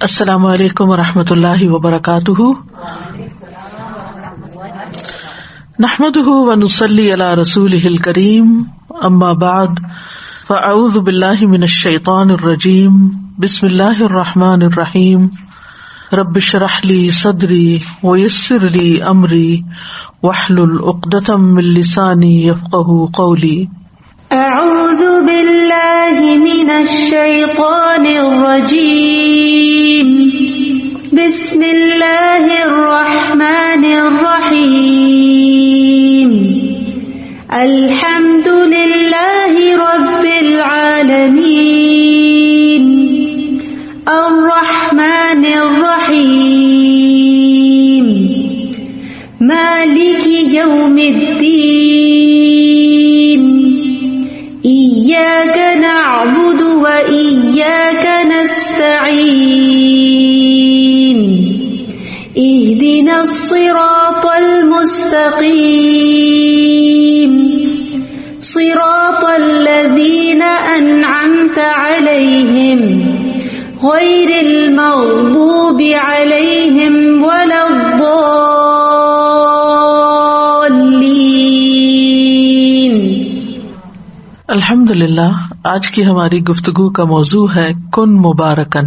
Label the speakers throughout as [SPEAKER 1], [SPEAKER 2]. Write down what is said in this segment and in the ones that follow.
[SPEAKER 1] السلام علیکم ورحمۃ اللہ وبرکاتہ. نحمده ونصلی علی رسولہ الکریم. اما بعد فاعوذ باللہ من الشیطان الرجیم. بسم اللہ الرحمن الرحیم. رب اشرح لی صدری ویسر لی امری واحلل عقدۃ من لسانی یفقہوا قولی.
[SPEAKER 2] اعوذ باللہ من الشیطان الرجیم. بسم اللہ الرحمن الرحیم. الحمد للہ رب العالمین. الرحمن الرحیم. مالک یوم الدین. إياك نعبد وإياك نستعين. اهدنا الصراط المستقيم. صراط الذين أنعمت عليهم غير المغضوب عليهم ولا الضالين.
[SPEAKER 1] الحمدللہ. آج کی ہماری گفتگو کا موضوع ہے کن مبارکن،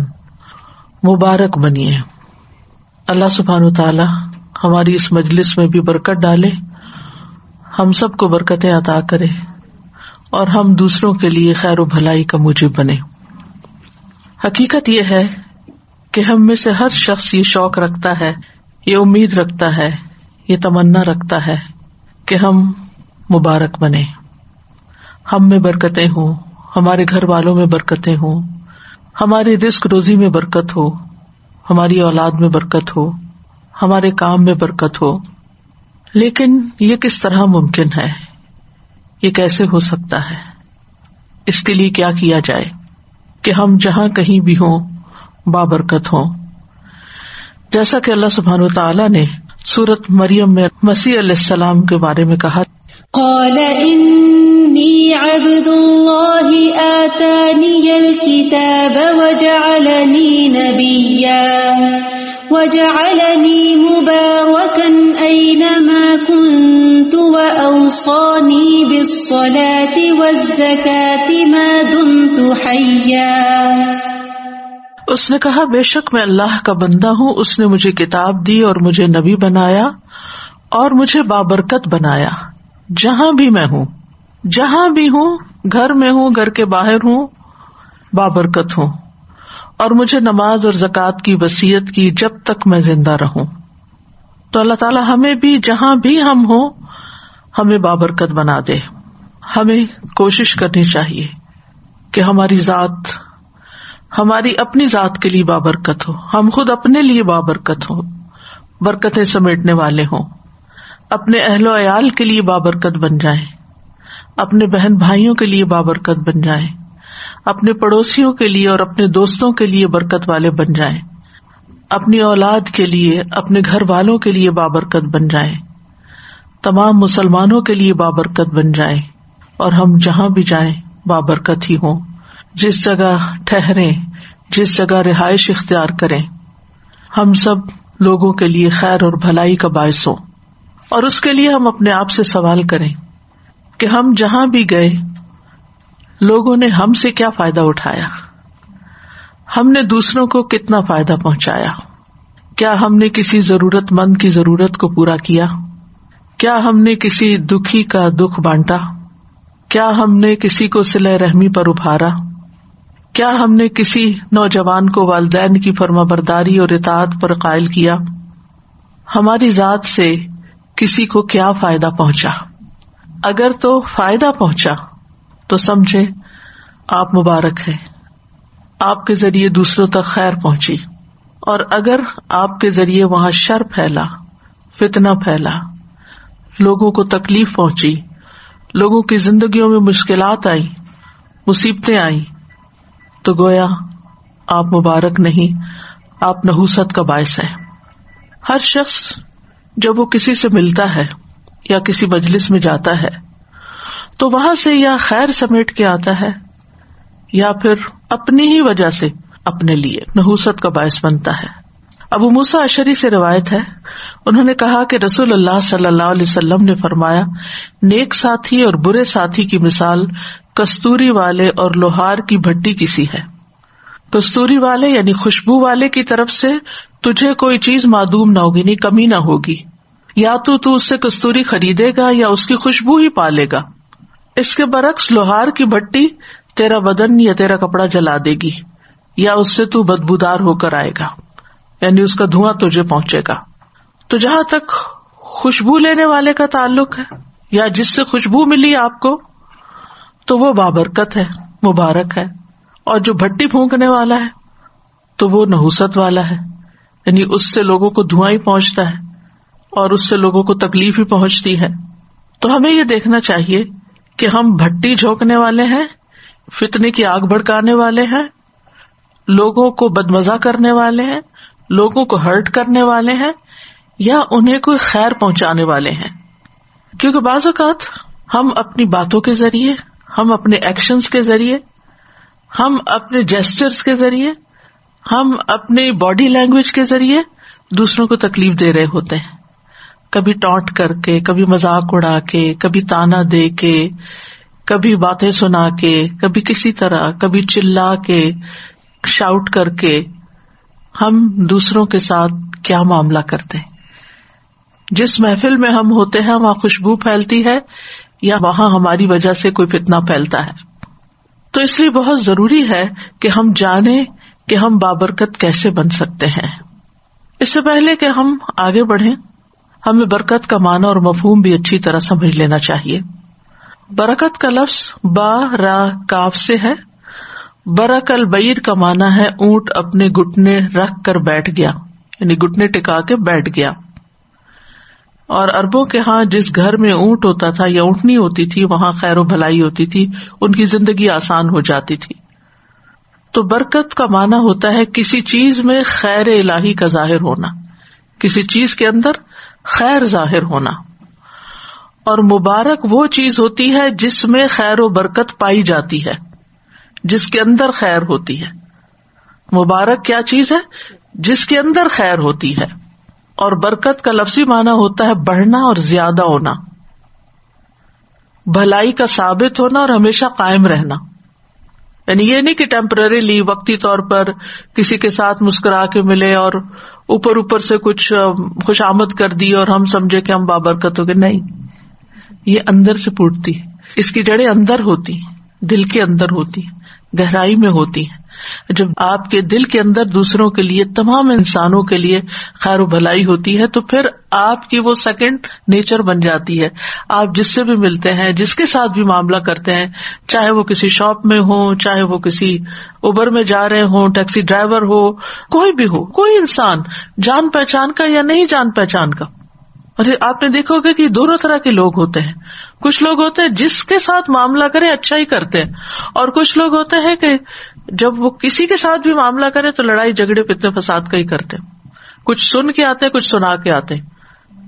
[SPEAKER 1] مبارک بنیے. اللہ سبحانہ وتعالی ہماری اس مجلس میں بھی برکت ڈالے، ہم سب کو برکتیں عطا کرے اور ہم دوسروں کے لیے خیر و بھلائی کا موجب بنے. حقیقت یہ ہے کہ ہم میں سے ہر شخص یہ شوق رکھتا ہے، یہ امید رکھتا ہے، یہ تمنا رکھتا ہے کہ ہم مبارک بنے، ہم میں برکتیں ہوں، ہمارے گھر والوں میں برکتیں ہوں، ہماری رزق روزی میں برکت ہو، ہماری اولاد میں برکت ہو، ہمارے کام میں برکت ہو. لیکن یہ کس طرح ممکن ہے؟ یہ کیسے ہو سکتا ہے؟ اس کے لیے کیا کیا جائے کہ ہم جہاں کہیں بھی ہوں بابرکت ہوں؟ جیسا کہ اللہ سبحانہ وتعالی نے سورۃ مریم میں مسیح علیہ السلام کے بارے میں کہا،
[SPEAKER 2] قال انی عبد اللہ آتانی الکتاب وجعلنی نبیا وجعلنی مبارکا اینما کنت واوصانی بالصلاة والزکاة ما دمت حیا.
[SPEAKER 1] اس نے کہا بے شک میں اللہ کا بندہ ہوں، اس نے مجھے کتاب دی اور مجھے نبی بنایا اور مجھے بابرکت بنایا جہاں بھی میں ہوں، جہاں بھی ہوں، گھر میں ہوں، گھر کے باہر ہوں، بابرکت ہوں. اور مجھے نماز اور زکوٰۃ کی وصیت کی جب تک میں زندہ رہوں. تو اللہ تعالیٰ ہمیں بھی جہاں بھی ہم ہوں ہمیں بابرکت بنا دے. ہمیں کوشش کرنی چاہیے کہ ہماری ذات، ہماری اپنی ذات کے لیے بابرکت ہو، ہم خود اپنے لیے بابرکت ہو، برکتیں سمیٹنے والے ہوں، اپنے اہل و عیال کے لیے بابرکت بن جائیں، اپنے بہن بھائیوں کے لیے بابرکت بن جائیں، اپنے پڑوسیوں کے لیے اور اپنے دوستوں کے لیے برکت والے بن جائیں، اپنی اولاد کے لیے، اپنے گھر والوں کے لیے بابرکت بن جائیں، تمام مسلمانوں کے لیے بابرکت بن جائیں، اور ہم جہاں بھی جائیں بابرکت ہی ہوں. جس جگہ ٹھہریں، جس جگہ رہائش اختیار کریں، ہم سب لوگوں کے لیے خیر اور بھلائی کا باعث ہوں. اور اس کے لیے ہم اپنے آپ سے سوال کریں کہ ہم جہاں بھی گئے لوگوں نے ہم سے کیا فائدہ اٹھایا، ہم نے دوسروں کو کتنا فائدہ پہنچایا، کیا ہم نے کسی ضرورت مند کی ضرورت کو پورا کیا، کیا ہم نے کسی دکھی کا دکھ بانٹا، کیا ہم نے کسی کو صلہ رحمی پر ابھارا، کیا ہم نے کسی نوجوان کو والدین کی فرما برداری اور اطاعت پر قائل کیا، ہماری ذات سے کسی کو کیا فائدہ پہنچا. اگر تو فائدہ پہنچا تو سمجھے آپ مبارک ہیں، آپ کے ذریعے دوسروں تک خیر پہنچی. اور اگر آپ کے ذریعے وہاں شر پھیلا، فتنہ پھیلا، لوگوں کو تکلیف پہنچی، لوگوں کی زندگیوں میں مشکلات آئی، مصیبتیں آئیں، تو گویا آپ مبارک نہیں، آپ نحوست کا باعث ہیں. ہر شخص جب وہ کسی سے ملتا ہے یا کسی مجلس میں جاتا ہے تو وہاں سے یا خیر سمیٹ کے آتا ہے یا پھر اپنی ہی وجہ سے اپنے لیے نحوست کا باعث بنتا ہے۔ ابو موسیٰ اشعری سے روایت ہے، انہوں نے کہا کہ رسول اللہ صلی اللہ علیہ وسلم نے فرمایا، نیک ساتھی اور برے ساتھی کی مثال کستوری والے اور لوہار کی بھٹی کی سی ہے۔ کستوری والے یعنی خوشبو والے کی طرف سے تجھے کوئی چیز معدوم نہ ہوگی، نہیں کمی نہ ہوگی، یا تو اس سے کستوری خریدے گا یا اس کی خوشبو ہی پالے گا۔ اس کے برعکس لوہار کی بھٹی تیرا بدن یا تیرا کپڑا جلا دے گی، یا اس سے تو بدبودار ہو کر آئے گا، یعنی اس کا دھواں تجھے پہنچے گا۔ تو جہاں تک خوشبو لینے والے کا تعلق ہے یا جس سے خوشبو ملی آپ کو، تو وہ بابرکت ہے، مبارک ہے، اور جو بھٹی پھونکنے والا ہے تو وہ نحوست والا ہے، یعنی اس سے لوگوں کو دھواں ہی پہنچتا ہے اور اس سے لوگوں کو تکلیف ہی پہنچتی ہے۔ تو ہمیں یہ دیکھنا چاہیے کہ ہم بھٹی جھونکنے والے ہیں، فتنے کی آگ بھڑکانے والے ہیں، لوگوں کو بدمزہ کرنے والے ہیں، لوگوں کو ہرٹ کرنے والے ہیں، یا انہیں کوئی خیر پہنچانے والے ہیں۔ کیونکہ بعض اوقات ہم اپنی باتوں کے ذریعے، ہم اپنے ایکشنز کے ذریعے، ہم اپنے جیسچرز کے ذریعے، ہم اپنی باڈی لینگویج کے ذریعے دوسروں کو تکلیف دے رہے ہوتے ہیں، کبھی ٹانٹ کر کے، کبھی مذاق اڑا کے، کبھی تانا دے کے، کبھی باتیں سنا کے، کبھی کسی طرح، کبھی چلا کے، شاؤٹ کر کے ہم دوسروں کے ساتھ کیا معاملہ کرتے ہیں۔ جس محفل میں ہم ہوتے ہیں وہاں خوشبو پھیلتی ہے یا وہاں ہماری وجہ سے کوئی فتنہ پھیلتا ہے۔ تو اس لیے بہت ضروری ہے کہ ہم جانیں کہ ہم بابرکت کیسے بن سکتے ہیں۔ اس سے پہلے کہ ہم آگے بڑھیں، ہمیں برکت کا معنی اور مفہوم بھی اچھی طرح سمجھ لینا چاہیے۔ برکت کا لفظ با را کاف سے ہے۔ برک البعیر کا معنی ہے اونٹ اپنے گھٹنے رکھ کر بیٹھ گیا، یعنی گھٹنے ٹکا کے بیٹھ گیا۔ اور عربوں کے ہاں جس گھر میں اونٹ ہوتا تھا یا اونٹنی ہوتی تھی وہاں خیر و بھلائی ہوتی تھی، ان کی زندگی آسان ہو جاتی تھی۔ تو برکت کا معنی ہوتا ہے کسی چیز میں خیر الہی کا ظاہر ہونا، کسی چیز کے اندر خیر ظاہر ہونا۔ اور مبارک وہ چیز ہوتی ہے جس میں خیر و برکت پائی جاتی ہے، جس کے اندر خیر ہوتی ہے۔ مبارک کیا چیز ہے؟ جس کے اندر خیر ہوتی ہے۔ اور برکت کا لفظی معنی ہوتا ہے بڑھنا اور زیادہ ہونا، بھلائی کا ثابت ہونا اور ہمیشہ قائم رہنا۔ یعنی یہ نہیں کہ ٹیمپرریلی وقتی طور پر کسی کے ساتھ مسکرا کے ملے اور اوپر سے کچھ خوش آمد کر دی اور ہم سمجھے کہ ہم بابرکت ہو گئے، نہیں، یہ اندر سے پھوٹتی ہے، اس کی جڑیں اندر ہوتی ہیں، دل کے اندر ہوتی ہیں، گہرائی میں ہوتی ہیں۔ جب آپ کے دل کے اندر دوسروں کے لیے، تمام انسانوں کے لیے خیر و بھلائی ہوتی ہے تو پھر آپ کی وہ سیکنڈ نیچر بن جاتی ہے۔ آپ جس سے بھی ملتے ہیں، جس کے ساتھ بھی معاملہ کرتے ہیں، چاہے وہ کسی شاپ میں ہو، چاہے وہ کسی اوبر میں جا رہے ہوں، ٹیکسی ڈرائیور ہو، کوئی بھی ہو، کوئی انسان جان پہچان کا یا نہیں جان پہچان کا۔ اور آپ نے دیکھا ہوگا کہ دونوں طرح کے لوگ ہوتے ہیں۔ کچھ لوگ ہوتے ہیں جس کے ساتھ معاملہ کرے اچھا ہی کرتے ہیں، اور کچھ لوگ ہوتے ہیں کہ جب وہ کسی کے ساتھ بھی معاملہ کرے تو لڑائی جھگڑے فتنے فساد کا ہی کرتے ہیں۔ کچھ سن کے آتے ہیں، کچھ سنا کے آتے ہیں،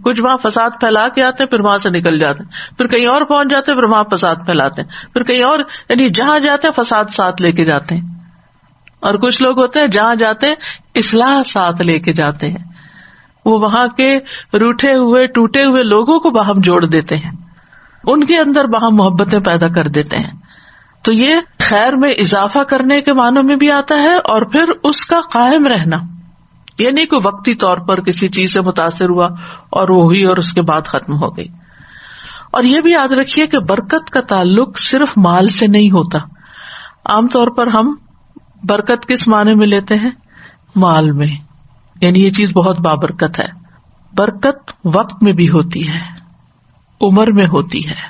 [SPEAKER 1] کچھ وہاں فساد پھیلا کے آتے ہیں، پھر وہاں سے نکل جاتے ہیں، پھر کہیں اور پہنچ جاتے ہیں، پھر وہاں فساد پھیلاتے ہیں، پھر کہیں اور، یعنی جہاں جاتے ہیں فساد ساتھ لے کے جاتے ہیں۔ اور کچھ لوگ ہوتے ہیں جہاں جاتے ہیں اصلاح ساتھ لے کے جاتے ہیں، وہ وہاں کے روٹھے ہوئے ٹوٹے ہوئے لوگوں کو باہم جوڑ دیتے ہیں، ان کے اندر باہم محبتیں پیدا کر دیتے ہیں۔ تو یہ خیر میں اضافہ کرنے کے معنوں میں بھی آتا ہے، اور پھر اس کا قائم رہنا، یعنی کوئی وقتی طور پر کسی چیز سے متاثر ہوا اور وہ ہوئی اور اس کے بعد ختم ہو گئی۔ اور یہ بھی یاد رکھیے کہ برکت کا تعلق صرف مال سے نہیں ہوتا۔ عام طور پر ہم برکت کس معنی میں لیتے ہیں؟ مال میں، یعنی یہ چیز بہت بابرکت ہے۔ برکت وقت میں بھی ہوتی ہے، عمر میں ہوتی ہے،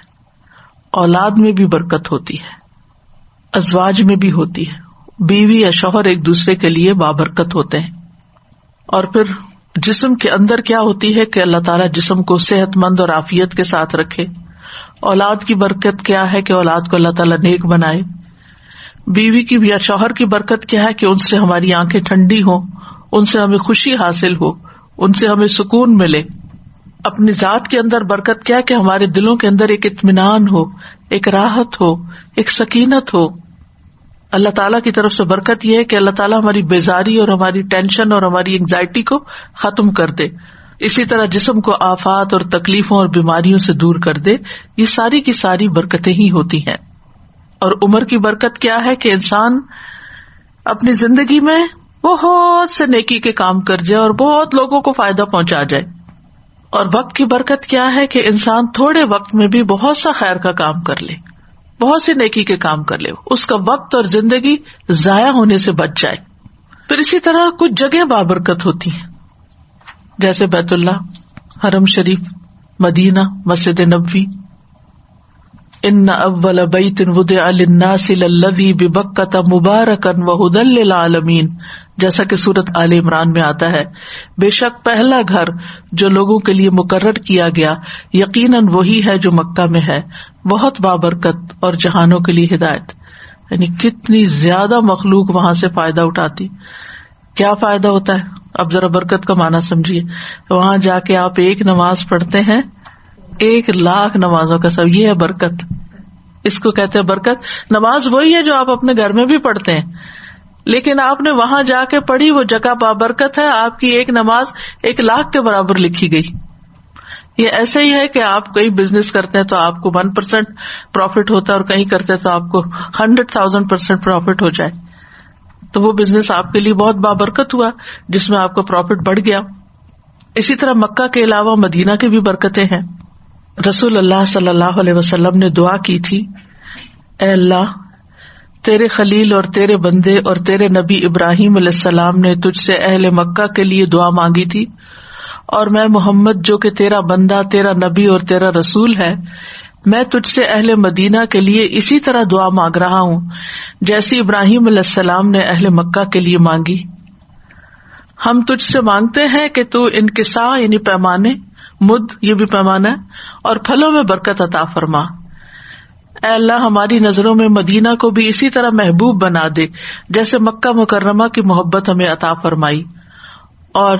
[SPEAKER 1] اولاد میں بھی برکت ہوتی ہے، ازواج میں بھی ہوتی ہے، بیوی یا شوہر ایک دوسرے کے لیے بابرکت ہوتے ہیں۔ اور پھر جسم کے اندر کیا ہوتی ہے کہ اللہ تعالیٰ جسم کو صحت مند اور عافیت کے ساتھ رکھے۔ اولاد کی برکت کیا ہے کہ اولاد کو اللہ تعالیٰ نیک بنائے۔ بیوی کی یا شوہر کی برکت کیا ہے کہ ان سے ہماری آنکھیں ٹھنڈی ہوں، ان سے ہمیں خوشی حاصل ہو، ان سے ہمیں سکون ملے۔ اپنی ذات کے اندر برکت کیا ہے کہ ہمارے دلوں کے اندر ایک اطمینان ہو، ایک راحت ہو، ایک سکینت ہو۔ اللہ تعالیٰ کی طرف سے برکت یہ ہے کہ اللہ تعالیٰ ہماری بیزاری اور ہماری ٹینشن اور ہماری انگزائٹی کو ختم کر دے. اسی طرح جسم کو آفات اور تکلیفوں اور بیماریوں سے دور کر دے. یہ ساری کی ساری برکتیں ہی ہوتی ہیں. اور عمر کی برکت کیا ہے کہ انسان اپنی زندگی میں بہت سے نیکی کے کام کر جائے اور بہت لوگوں کو فائدہ پہنچا جائے. اور وقت کی برکت کیا ہے کہ انسان تھوڑے وقت میں بھی بہت سا خیر کا کام کر لے، بہت سی نیکی کے کام کر لے، اس کا وقت اور زندگی ضائع ہونے سے بچ جائے. پھر اسی طرح کچھ جگہ بابرکت ہوتی ہیں، جیسے بیت اللہ، حرم شریف، مدینہ، مسجد نبوی. ان اول بیت وضع للناس للذی ببکۃ مبارکا وہدی للعالمین، جیسا کہ سورۃ آل عمران میں آتا ہے، بے شک پہلا گھر جو لوگوں کے لیے مقرر کیا گیا یقیناً وہی ہے جو مکہ میں ہے، بہت بابرکت اور جہانوں کے لیے ہدایت. یعنی کتنی زیادہ مخلوق وہاں سے فائدہ اٹھاتی. کیا فائدہ ہوتا ہے؟ اب ذرا برکت کا معنی سمجھیے. وہاں جا کے آپ ایک نماز پڑھتے ہیں 1,00,000 نمازوں کا سب، یہ ہے برکت. اس کو کہتے ہیں برکت. نماز وہی ہے جو آپ اپنے گھر میں بھی پڑھتے ہیں، لیکن آپ نے وہاں جا کے پڑھی، وہ جگہ بابرکت ہے. آپ کی ایک نماز 1,00,000 کے برابر لکھی گئی. یہ ایسے ہی ہے کہ آپ کہیں بزنس کرتے ہیں تو آپ کو 1% پروفٹ ہوتا ہے، اور کہیں کرتے ہیں تو آپ کو 100,000% پروفٹ ہو جائے. تو وہ بزنس آپ کے لیے بہت بابرکت ہوا، جس میں آپ کا پروفٹ بڑھ گیا. اسی طرح مکہ کے علاوہ مدینہ کی بھی برکتیں ہیں. رسول اللہ صلی اللہ علیہ وسلم نے دعا کی تھی، اے اللہ، تیرے خلیل اور تیرے بندے اور تیرے نبی ابراہیم علیہ السلام نے تجھ سے اہل مکہ کے لیے دعا مانگی تھی، اور میں محمد جو کہ تیرا بندہ، تیرا نبی اور تیرا رسول ہے، میں تجھ سے اہل مدینہ کے لیے اسی طرح دعا مانگ رہا ہوں جیسی ابراہیم علیہ السلام نے اہل مکہ کے لیے مانگی. ہم تجھ سے مانگتے ہیں کہ تو انکسا یعنی پیمانے، مد یہ بھی پیمانہ ہے، اور پھلوں میں برکت عطا فرما. اے اللہ، ہماری نظروں میں مدینہ کو بھی اسی طرح محبوب بنا دے جیسے مکہ مکرمہ کی محبت ہمیں عطا فرمائی، اور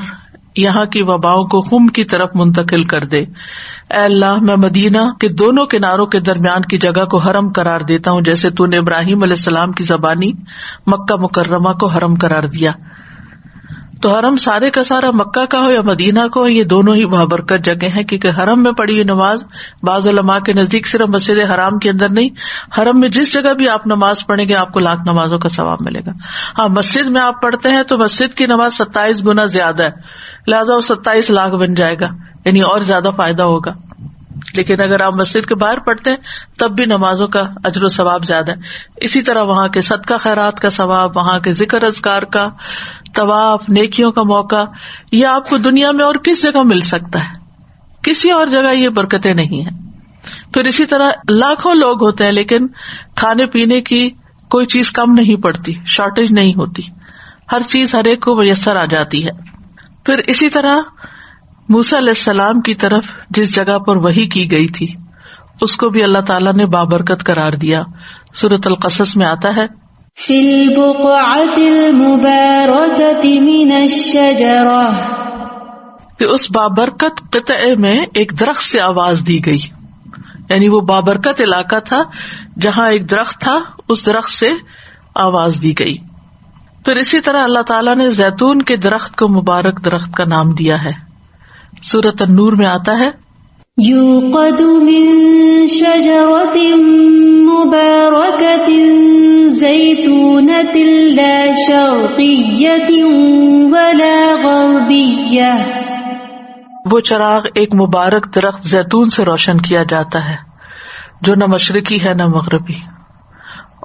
[SPEAKER 1] یہاں کی وباؤں کو خم کی طرف منتقل کر دے. اے اللہ، میں مدینہ کے دونوں کناروں کے درمیان کی جگہ کو حرم قرار دیتا ہوں، جیسے تو نے ابراہیم علیہ السلام کی زبانی مکہ مکرمہ کو حرم قرار دیا. تو حرم سارے کا سارا مکہ کا ہو یا مدینہ کو ہو، یہ دونوں ہی بابرکت جگہ ہیں، کیونکہ حرم میں پڑھی ہوئی نماز بعض علماء کے نزدیک صرف مسجد حرام کے اندر نہیں، حرم میں جس جگہ بھی آپ نماز پڑھیں گے آپ کو 1,00,000 نمازوں کا ثواب ملے گا. ہاں، مسجد میں آپ پڑھتے ہیں تو مسجد کی نماز 27 گنا زیادہ ہے، لہٰذا وہ 27 لاکھ بن جائے گا، یعنی اور زیادہ فائدہ ہوگا. لیکن اگر آپ مسجد کے باہر پڑھتے ہیں تب بھی نمازوں کا اجر و ثواب زیادہ ہے. اسی طرح وہاں کے صدقہ خیرات کا ثواب، وہاں کے ذکر اذکار کا، طواف، نیکیوں کا موقع، یہ آپ کو دنیا میں اور کس جگہ مل سکتا ہے؟ کسی اور جگہ یہ برکتیں نہیں ہیں. پھر اسی طرح لاکھوں لوگ ہوتے ہیں لیکن کھانے پینے کی کوئی چیز کم نہیں پڑتی، شارٹیج نہیں ہوتی، ہر چیز ہر ایک کو میسر آ جاتی ہے. پھر اسی طرح موسیٰ علیہ السلام کی طرف جس جگہ پر وحی کی گئی تھی اس کو بھی اللہ تعالیٰ نے بابرکت قرار دیا. سورۃ القصص میں آتا ہے،
[SPEAKER 2] فی البقعۃ المبارکۃ من الشجرہ،
[SPEAKER 1] کہ اس بابرکت قطعے میں ایک درخت سے آواز دی گئی. یعنی وہ بابرکت علاقہ تھا جہاں ایک درخت تھا، اس درخت سے آواز دی گئی. پھر اسی طرح اللہ تعالیٰ نے زیتون کے درخت کو مبارک درخت کا نام دیا ہے. سورۃ النور میں آتا ہے،
[SPEAKER 2] یوقد من شجرۃ مبارکۃ زیتونۃ لا شرقیۃ ولا غربیہ،
[SPEAKER 1] وہ چراغ ایک مبارک درخت زیتون سے روشن کیا جاتا ہے جو نہ مشرقی ہے نہ مغربی.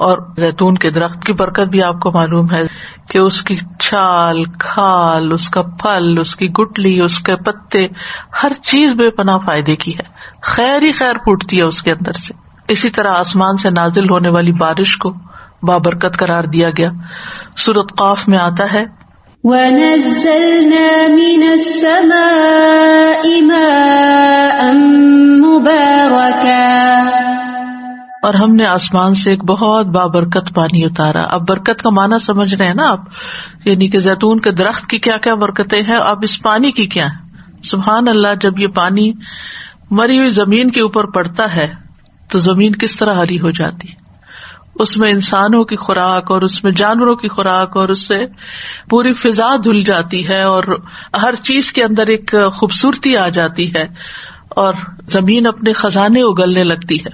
[SPEAKER 1] اور زیتون کے درخت کی برکت بھی آپ کو معلوم ہے کہ اس کی چھال، کھال، اس کا پھل، اس کی گٹلی، اس کے پتے، ہر چیز بے پناہ فائدے کی ہے، خیر ہی خیر پھوٹتی ہے اس کے اندر سے. اسی طرح آسمان سے نازل ہونے والی بارش کو بابرکت قرار دیا گیا. سورۃ قاف میں آتا ہے،
[SPEAKER 2] وَنَزَّلْنَا مِنَ السَّمَاءِ مَاءً مُبَارَكًا،
[SPEAKER 1] اور ہم نے آسمان سے ایک بہت بابرکت پانی اتارا. اب برکت کا معنی سمجھ رہے ہیں نا آپ، یعنی کہ زیتون کے درخت کی کیا کیا برکتیں ہیں، اب اس پانی کی کیا ہے. سبحان اللہ، جب یہ پانی مری ہوئی زمین کے اوپر پڑتا ہے تو زمین کس طرح ہری ہو جاتی، اس میں انسانوں کی خوراک اور اس میں جانوروں کی خوراک اور اس سے پوری فضا دھل جاتی ہے اور ہر چیز کے اندر ایک خوبصورتی آ جاتی ہے اور زمین اپنے خزانے اگلنے لگتی ہے.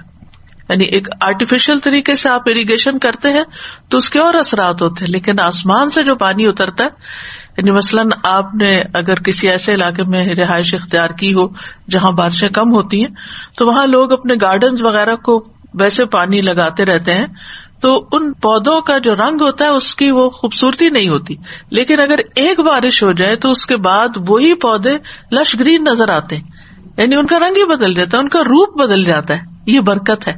[SPEAKER 1] یعنی ایک آرٹیفیشل طریقے سے آپ اریگیشن کرتے ہیں تو اس کے اور اثرات ہوتے ہیں, لیکن آسمان سے جو پانی اترتا ہے, یعنی مثلاً آپ نے اگر کسی ایسے علاقے میں رہائش اختیار کی ہو جہاں بارشیں کم ہوتی ہیں تو وہاں لوگ اپنے گارڈنز وغیرہ کو ویسے پانی لگاتے رہتے ہیں, تو ان پودوں کا جو رنگ ہوتا ہے اس کی وہ خوبصورتی نہیں ہوتی, لیکن اگر ایک بارش ہو جائے تو اس کے بعد وہی پودے لش گرین نظر آتے ہیں, یعنی ان کا رنگ ہی بدل جاتا ہے, ان کا روپ بدل جاتا ہے. یہ برکت ہے,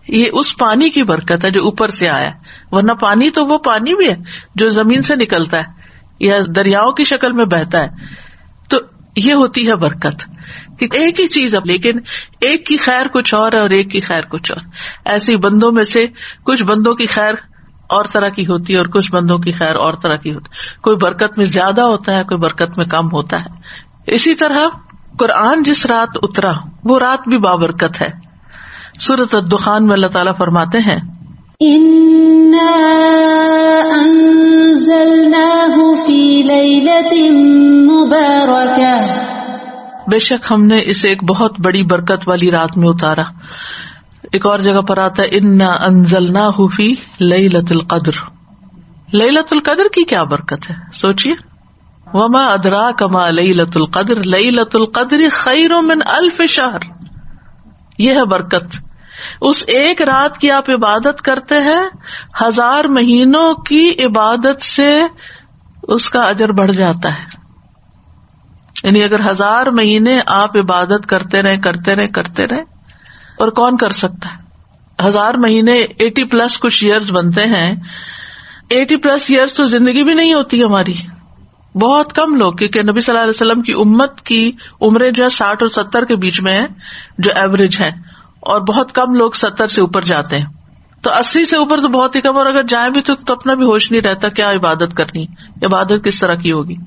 [SPEAKER 1] یہ اس پانی کی برکت ہے جو اوپر سے آیا ہے, ورنہ پانی تو وہ پانی بھی ہے جو زمین سے نکلتا ہے یا دریاؤں کی شکل میں بہتا ہے. تو یہ ہوتی ہے برکت کہ ایک ہی چیز اب, لیکن ایک کی خیر کچھ اور ہے اور ایک کی خیر کچھ اور. ایسے بندوں میں سے کچھ بندوں کی خیر اور طرح کی ہوتی ہے اور کچھ بندوں کی خیر اور طرح کی ہوتی ہے. کوئی برکت میں زیادہ ہوتا ہے, کوئی برکت میں کم ہوتا ہے. اسی طرح قرآن جس رات اترا وہ رات بھی بابرکت ہے. سورۃ الدخان میں اللہ تعالیٰ فرماتے ہیں
[SPEAKER 2] اِنَّا أَنزَلْنَاهُ فِي لَيْلَةٍ مُبَارَكَةٍ,
[SPEAKER 1] بے شک ہم نے اسے ایک بہت بڑی برکت والی رات میں اتارا. ایک اور جگہ پر آتا ہے اِنَّا أَنزَلْنَاهُ فِي لَيْلَةِ الْقَدْرِ. لیلۃ القدر کی کیا برکت ہے, سوچئے. وَمَا أَدْرَاكَ مَا لَيْلَةُ الْقَدْرِ لَيْلَةُ الْقَدْرِ خَيْرٌ مِّنْ أَلْفِ شَهْرٍ. یہ ہے برکت. اس ایک رات کی آپ عبادت کرتے ہیں, 1000 مہینوں کی عبادت سے اس کا اجر بڑھ جاتا ہے. یعنی اگر 1000 مہینے آپ عبادت کرتے رہے, اور کون کر سکتا ہے 1000 مہینے 80+ کچھ ایئرز بنتے ہیں. 80+ ایئرز تو زندگی بھی نہیں ہوتی ہماری, بہت کم لوگ, کیونکہ نبی صلی اللہ علیہ وسلم کی امت کی عمریں جو ہے 60 اور 70 کے بیچ میں ہیں جو ایوریج ہے, اور بہت کم لوگ 70 سے اوپر جاتے ہیں. تو 80 سے اوپر تو بہت ہی کم, اور اگر جائیں بھی تو اپنا بھی ہوش نہیں رہتا کیا عبادت کرنی, عبادت کس طرح کی ہوگی.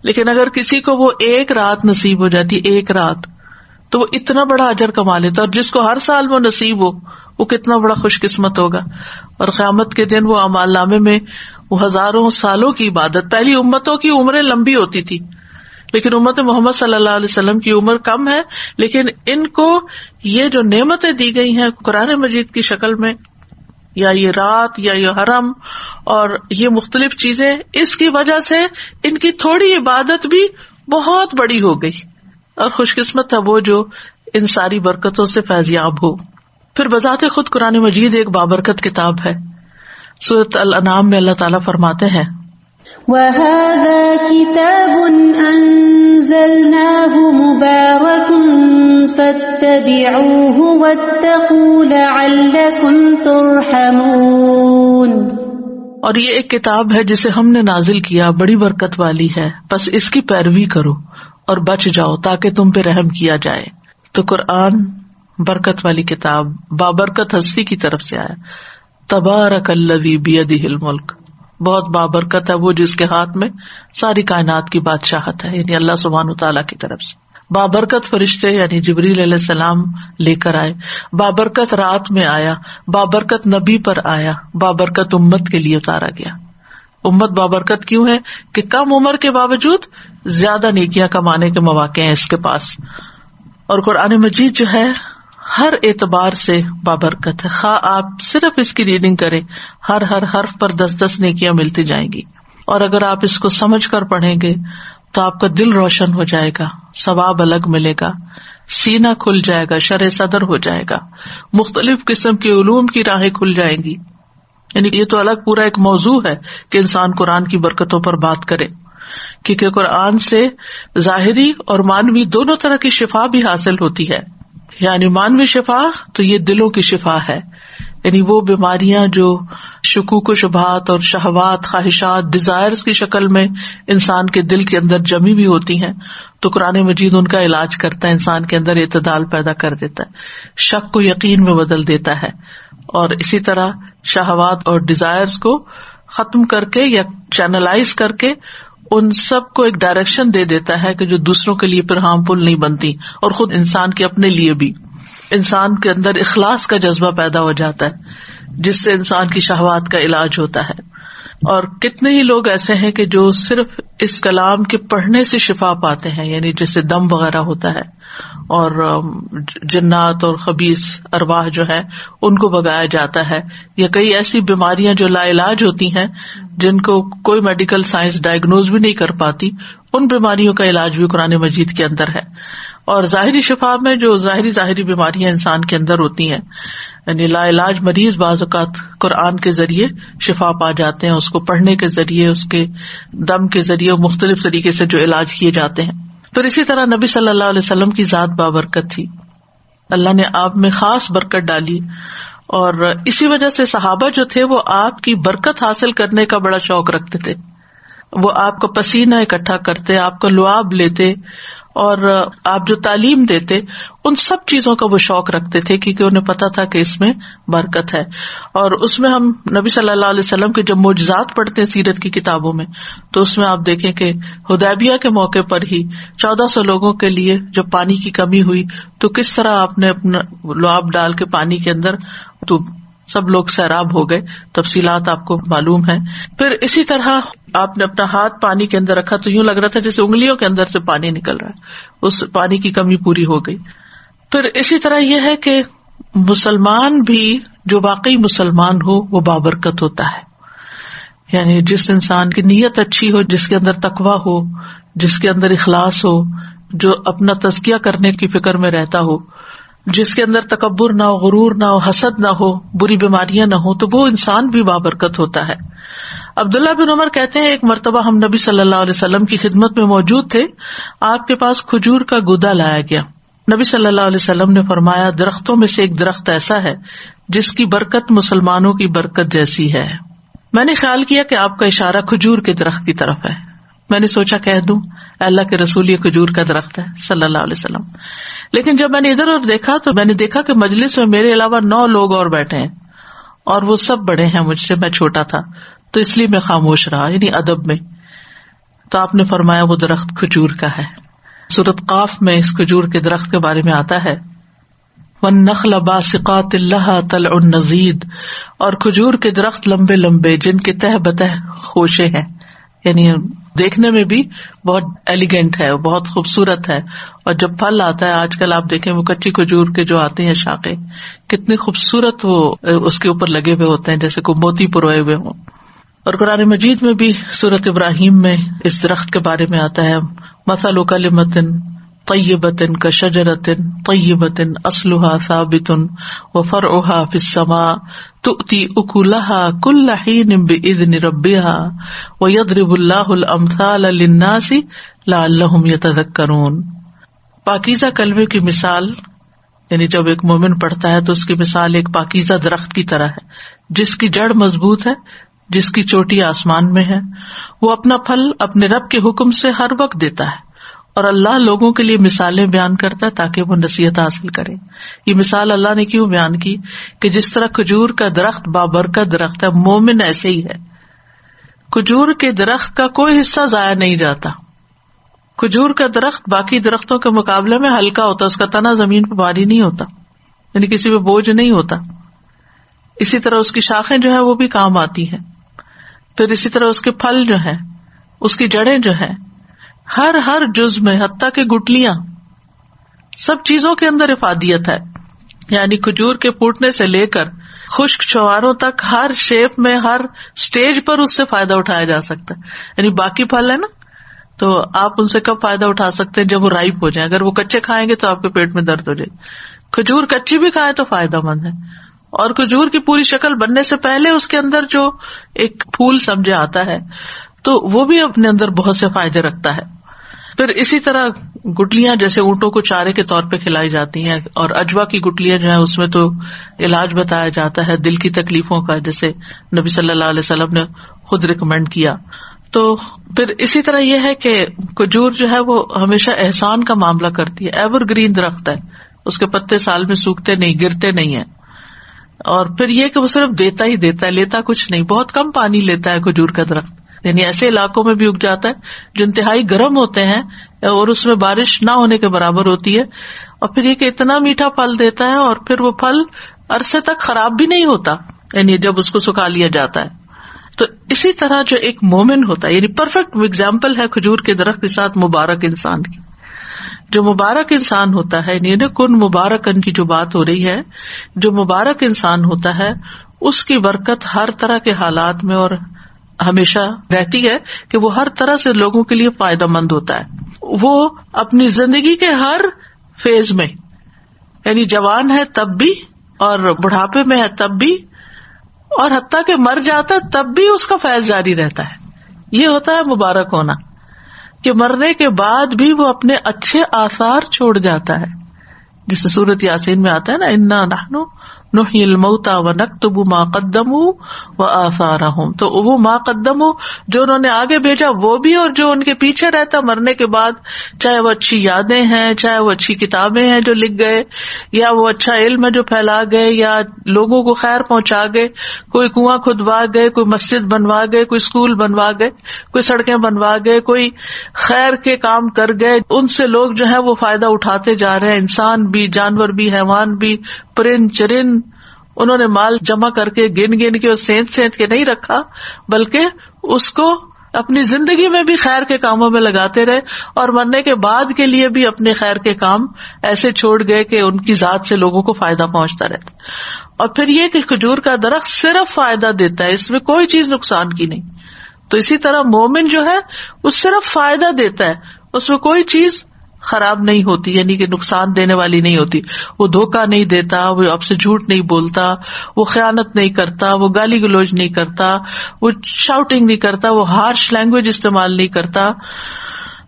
[SPEAKER 1] لیکن اگر کسی کو وہ ایک رات نصیب ہو جاتی, ایک رات, تو وہ اتنا بڑا اجر کما لیتا, اور جس کو ہر سال وہ نصیب ہو وہ کتنا بڑا خوش قسمت ہوگا. اور قیامت کے دن وہ اعمال نامے میں وہ ہزاروں سالوں کی عبادت. پہلی امتوں کی عمریں لمبی ہوتی تھی, لیکن امت محمد صلی اللہ علیہ وسلم کی عمر کم ہے, لیکن ان کو یہ جو نعمتیں دی گئی ہیں قرآن مجید کی شکل میں, یا یہ رات یا یہ حرم اور یہ مختلف چیزیں, اس کی وجہ سے ان کی تھوڑی عبادت بھی بہت بڑی ہو گئی. اور خوش قسمت ہے وہ جو ان ساری برکتوں سے فیضیاب ہو. پھر بذات خود قرآن مجید ایک بابرکت کتاب ہے. سورۃ الانعام میں اللہ تعالیٰ فرماتے ہیں
[SPEAKER 2] وَهَذَا كِتَابٌ أَنزَلْنَاهُ مُبَارَكٌ فَاتَّبِعُوهُ وَاتَّقُوا لَعَلَّكُمْ تُرْحَمُونَ.
[SPEAKER 1] اور یہ ایک کتاب ہے جسے ہم نے نازل کیا, بڑی برکت والی ہے, بس اس کی پیروی کرو اور بچ جاؤ تاکہ تم پہ رحم کیا جائے. تو قرآن برکت والی کتاب, بابرکت ہستی کی طرف سے آیا. تبارک الذی بیدہ الملک, بہت بابرکت ہے وہ جس کے ہاتھ میں ساری کائنات کی بادشاہت ہے, یعنی اللہ سبحانہ وتعالیٰ کی طرف سے. بابرکت فرشتے یعنی جبریل علیہ السلام لے کر آئے, بابرکت رات میں آیا, بابرکت نبی پر آیا, بابرکت امت کے لیے اتارا گیا. امت بابرکت کیوں ہے کہ کم عمر کے باوجود زیادہ نیکیاں کمانے کے مواقع ہیں اس کے پاس. اور قرآن مجید جو ہے ہر اعتبار سے بابرکت ہے. خواہ آپ صرف اس کی ریڈنگ کریں, ہر حرف پر 10 نیکیاں ملتی جائیں گی, اور اگر آپ اس کو سمجھ کر پڑھیں گے تو آپ کا دل روشن ہو جائے گا, ثواب الگ ملے گا, سینہ کھل جائے گا, شرح صدر ہو جائے گا, مختلف قسم کے علوم کی راہیں کھل جائیں گی. یعنی یہ تو الگ پورا ایک موضوع ہے کہ انسان قرآن کی برکتوں پر بات کرے, کیونکہ قرآن سے ظاہری اور معنوی دونوں طرح کی شفا بھی حاصل ہوتی ہے. یعنی معنوی شفا تو یہ دلوں کی شفا ہے, یعنی وہ بیماریاں جو شکوک و شبہات اور شہوات, خواہشات, ڈیزائرز کی شکل میں انسان کے دل کے اندر جمی بھی ہوتی ہیں, تو قرآن مجید ان کا علاج کرتا ہے, انسان کے اندر اعتدال پیدا کر دیتا ہے, شک کو یقین میں بدل دیتا ہے, اور اسی طرح شہوات اور ڈیزائرز کو ختم کر کے یا چینلائز کر کے ان سب کو ایک ڈائریکشن دے دیتا ہے کہ جو دوسروں کے لیے پھر ہارمفل نہیں بنتی, اور خود انسان کے اپنے لیے بھی. انسان کے اندر اخلاص کا جذبہ پیدا ہو جاتا ہے جس سے انسان کی شہوات کا علاج ہوتا ہے. اور کتنے ہی لوگ ایسے ہیں کہ جو صرف اس کلام کے پڑھنے سے شفا پاتے ہیں، یعنی جیسے دم وغیرہ ہوتا ہے اور جنات اور خبیث ارواح جو ہے ان کو بھگایا جاتا ہے، یا کئی ایسی بیماریاں جو لا علاج ہوتی ہیں جن کو کوئی میڈیکل سائنس ڈائگنوز بھی نہیں کر پاتی، ان بیماریوں کا علاج بھی قرآن مجید کے اندر ہے. اور ظاہری شفا میں جو ظاہری بیماریاں انسان کے اندر ہوتی ہیں، یعنی لا علاج مریض بعض اوقات قرآن کے ذریعے شفا پا جاتے ہیں، اس کو پڑھنے کے ذریعے، اس کے دم کے ذریعے، مختلف طریقے سے جو علاج کیے جاتے ہیں. پھر اسی طرح نبی صلی اللہ علیہ وسلم کی ذات بابرکت تھی، اللہ نے آپ میں خاص برکت ڈالی، اور اسی وجہ سے صحابہ جو تھے وہ آپ کی برکت حاصل کرنے کا بڑا شوق رکھتے تھے. وہ آپ کا پسینہ اکٹھا کرتے، آپ کا لعاب لیتے، اور آپ جو تعلیم دیتے، ان سب چیزوں کا وہ شوق رکھتے تھے کیونکہ انہیں پتا تھا کہ اس میں برکت ہے. اور اس میں ہم نبی صلی اللہ علیہ وسلم کے جب معجزات پڑھتے ہیں سیرت کی کتابوں میں، تو اس میں آپ دیکھیں کہ حدیبیہ کے موقع پر ہی 1400 لوگوں کے لیے جب پانی کی کمی ہوئی تو کس طرح آپ نے اپنا لعاب ڈال کے پانی کے اندر تو سب لوگ سیراب ہو گئے. تفصیلات آپ کو معلوم ہیں. پھر اسی طرح آپ نے اپنا ہاتھ پانی کے اندر رکھا تو یوں لگ رہا تھا جیسے انگلیوں کے اندر سے پانی نکل رہا ہے، اس پانی کی کمی پوری ہو گئی. پھر اسی طرح یہ ہے کہ مسلمان بھی جو واقعی مسلمان ہو وہ بابرکت ہوتا ہے، یعنی جس انسان کی نیت اچھی ہو، جس کے اندر تقویٰ ہو، جس کے اندر اخلاص ہو، جو اپنا تزکیہ کرنے کی فکر میں رہتا ہو، جس کے اندر تکبر نہ ہو، غرور نہ ہو، حسد نہ ہو، بری بیماریاں نہ ہو، تو وہ انسان بھی بابرکت ہوتا ہے. عبداللہ بن عمر کہتے ہیں ایک مرتبہ ہم نبی صلی اللہ علیہ وسلم کی خدمت میں موجود تھے، آپ کے پاس کھجور کا گودا لایا گیا. نبی صلی اللہ علیہ وسلم نے فرمایا درختوں میں سے ایک درخت ایسا ہے جس کی برکت مسلمانوں کی برکت جیسی ہے. میں نے خیال کیا کہ آپ کا اشارہ کھجور کے درخت کی طرف ہے. میں نے سوچا کہہ دوں اللہ کے رسول یہ کھجور کا درخت ہے صلی اللہ علیہ وسلم. لیکن جب میں نے ادھر اور دیکھا تو میں نے دیکھا کہ مجلس میں میرے علاوہ 9 لوگ اور بیٹھے ہیں اور وہ سب بڑے ہیں مجھ سے، میں چھوٹا تھا، تو اس لیے میں خاموش رہا، یعنی ادب میں. تو آپ نے فرمایا وہ درخت کھجور کا ہے. سورۃ قاف میں اس کھجور کے درخت کے بارے میں آتا ہے وَالنَّخْلَ بَاسِقَاتٍ لَهَا طَلْعٌ نَضِيدٌ، اور کھجور کے درخت لمبے لمبے جن کے تہ بتہ خوشے ہیں، یعنی دیکھنے میں بھی بہت ایلیگنٹ ہے، بہت خوبصورت ہے. اور جب پھل آتا ہے آج کل آپ دیکھیں وہ کچی کھجور کے جو آتے ہیں شاخیں، کتنی خوبصورت وہ اس کے اوپر لگے ہوئے ہوتے ہیں جیسے کوئی موتی پروئے ہوئے ہوں. اور قرآن مجید میں بھی سورۃ ابراہیم میں اس درخت کے بارے میں آتا ہے مثل کلمۃ طیبۃ کشجرۃ طیبۃ اصلها ثابت وفرعها فی السماء تؤتی اکلها کل حین باذن ربها ویضرب اللہ الامثال للناس لعلہم یتذکرون. پاکیزہ کلمے کی مثال، یعنی جب ایک مومن پڑھتا ہے تو اس کی مثال ایک پاکیزہ درخت کی طرح ہے جس کی جڑ مضبوط ہے، جس کی چوٹی آسمان میں ہے. وہ اپنا پھل اپنے رب کے حکم سے ہر وقت دیتا ہے، اور اللہ لوگوں کے لیے مثالیں بیان کرتا ہے تاکہ وہ نصیحت حاصل کریں. یہ مثال اللہ نے کیوں بیان کی کہ جس طرح کھجور کا درخت بابرکت درخت ہے، مومن ایسے ہی ہے. کھجور کے درخت کا کوئی حصہ ضائع نہیں جاتا. کھجور کا درخت باقی درختوں کے مقابلے میں ہلکا ہوتا ہے، اس کا تنا زمین پہ بھاری نہیں ہوتا، یعنی کسی پہ بوجھ نہیں ہوتا. اسی طرح اس کی شاخیں جو ہے وہ بھی کام آتی ہیں. پھر اسی طرح اس کے پھل جو ہیں، اس کی جڑیں جو ہیں، ہر جز میں، حتیٰ کہ گٹلیاں، سب چیزوں کے اندر افادیت ہے. یعنی کھجور کے پھوٹنے سے لے کر خشک چواروں تک ہر شیپ میں، ہر سٹیج پر اس سے فائدہ اٹھایا جا سکتا ہے. یعنی باقی پھل ہے نا، تو آپ ان سے کب فائدہ اٹھا سکتے ہیں؟ جب وہ رائپ ہو جائیں. اگر وہ کچے کھائیں گے تو آپ کے پیٹ میں درد ہو جائے. کھجور کچی بھی کھائے تو فائدہ مند ہے. اور کھجور کی پوری شکل بننے سے پہلے اس کے اندر جو ایک پھول سمجھے آتا ہے تو وہ بھی اپنے اندر بہت سے فائدے رکھتا ہے. پھر اسی طرح گٹلیاں جیسے اونٹوں کو چارے کے طور پہ کھلائی جاتی ہیں، اور اجوا کی گٹلیاں جو ہیں اس میں تو علاج بتایا جاتا ہے دل کی تکلیفوں کا، جیسے نبی صلی اللہ علیہ وسلم نے خود ریکمینڈ کیا. تو پھر اسی طرح یہ ہے کہ کھجور جو ہے وہ ہمیشہ احسان کا معاملہ کرتی ہے. ایور گرین درخت ہے، اس کے پتے سال میں سوکھتے نہیں، گرتے نہیں ہیں. اور پھر یہ کہ وہ صرف دیتا ہی دیتا ہے، لیتا کچھ نہیں. بہت کم پانی لیتا ہے کھجور کا درخت، یعنی ایسے علاقوں میں بھی اگ جاتا ہے جو انتہائی گرم ہوتے ہیں اور اس میں بارش نہ ہونے کے برابر ہوتی ہے، اور پھر یہ کہ اتنا میٹھا پھل دیتا ہے اور پھر وہ پھل عرصے تک خراب بھی نہیں ہوتا، یعنی جب اس کو سکھا لیا جاتا ہے. تو اسی طرح جو ایک مومن ہوتا ہے، یعنی پرفیکٹ ایگزامپل ہے کھجور کے درخت کے ساتھ مبارک انسان کی. جو مبارک انسان ہوتا ہے، یعنی کن مبارکن کی جو بات ہو رہی ہے، جو مبارک انسان ہوتا ہے اس کی برکت ہر طرح کے حالات میں اور ہمیشہ رہتی ہے کہ وہ ہر طرح سے لوگوں کے لیے فائدہ مند ہوتا ہے. وہ اپنی زندگی کے ہر فیز میں، یعنی جوان ہے تب بھی اور بڑھاپے میں ہے تب بھی، اور حتیٰ کہ مر جاتا تب بھی اس کا فیض جاری رہتا ہے. یہ ہوتا ہے مبارک ہونا، کہ مرنے کے بعد بھی وہ اپنے اچھے آثار چھوڑ جاتا ہے، جسے سورۃ یاسین میں آتا ہے نا، انا نحن نحیی الموتى ونکتب ما قدموا وآثارهم. تو وہ ما قدموا جو انہوں نے آگے بھیجا وہ بھی، اور جو ان کے پیچھے رہتا مرنے کے بعد، چاہے وہ اچھی یادیں ہیں، چاہے وہ اچھی کتابیں ہیں جو لکھ گئے، یا وہ اچھا علم ہے جو پھیلا گئے، یا لوگوں کو خیر پہنچا گئے، کوئی کنواں کھدوا گئے، کوئی مسجد بنوا گئے، کوئی اسکول بنوا گئے، کوئی سڑکیں بنوا گئے، کوئی خیر کے کام کر گئے. ان سے لوگ جو ہے وہ فائدہ اٹھاتے جا رہے ہیں، انسان بھی، جانور بھی، حیوان بھی، پرند چرند. انہوں نے مال جمع کر کے گن گن کے اور سینت کے نہیں رکھا، بلکہ اس کو اپنی زندگی میں بھی خیر کے کاموں میں لگاتے رہے، اور مرنے کے بعد کے لیے بھی اپنے خیر کے کام ایسے چھوڑ گئے کہ ان کی ذات سے لوگوں کو فائدہ پہنچتا رہتا. اور پھر یہ کہ کھجور کا درخت صرف فائدہ دیتا ہے، اس میں کوئی چیز نقصان کی نہیں. تو اسی طرح مومن جو ہے وہ صرف فائدہ دیتا ہے، اس میں کوئی چیز خراب نہیں ہوتی، یعنی کہ نقصان دینے والی نہیں ہوتی. وہ دھوکہ نہیں دیتا، وہ آپ سے جھوٹ نہیں بولتا، وہ خیانت نہیں کرتا، وہ گالی گلوچ نہیں کرتا، وہ شاؤٹنگ نہیں کرتا، وہ ہارش لینگویج استعمال نہیں کرتا.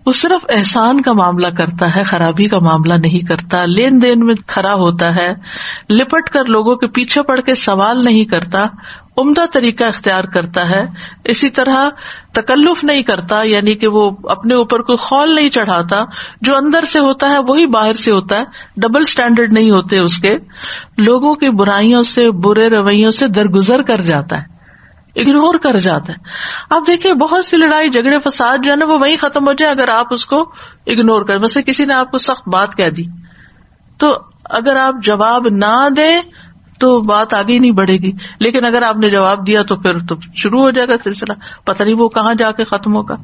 [SPEAKER 1] وہ صرف احسان کا معاملہ کرتا ہے، خرابی کا معاملہ نہیں کرتا. لین دین میں کھرا ہوتا ہے، لپٹ کر لوگوں کے پیچھے پڑ کے سوال نہیں کرتا، عمدہ طریقہ اختیار کرتا ہے. اسی طرح تکلف نہیں کرتا، یعنی کہ وہ اپنے اوپر کوئی خول نہیں چڑھاتا، جو اندر سے ہوتا ہے وہی باہر سے ہوتا ہے. ڈبل سٹینڈرڈ نہیں ہوتے اس کے. لوگوں کی برائیوں سے، برے رویوں سے درگزر کر جاتا ہے، اگنور کر جاتا ہے. آپ دیکھیں بہت سی لڑائی جھگڑے فساد جو ہے نا وہ وہیں ختم ہو جائے اگر آپ اس کو اگنور کریں. ویسے کسی نے آپ کو سخت بات کہہ دی تو اگر آپ جواب نہ دیں تو بات آگے نہیں بڑھے گی، لیکن اگر آپ نے جواب دیا تو پھر تو شروع ہو جائے گا سلسلہ، پتہ نہیں وہ کہاں جا کے ختم ہوگا.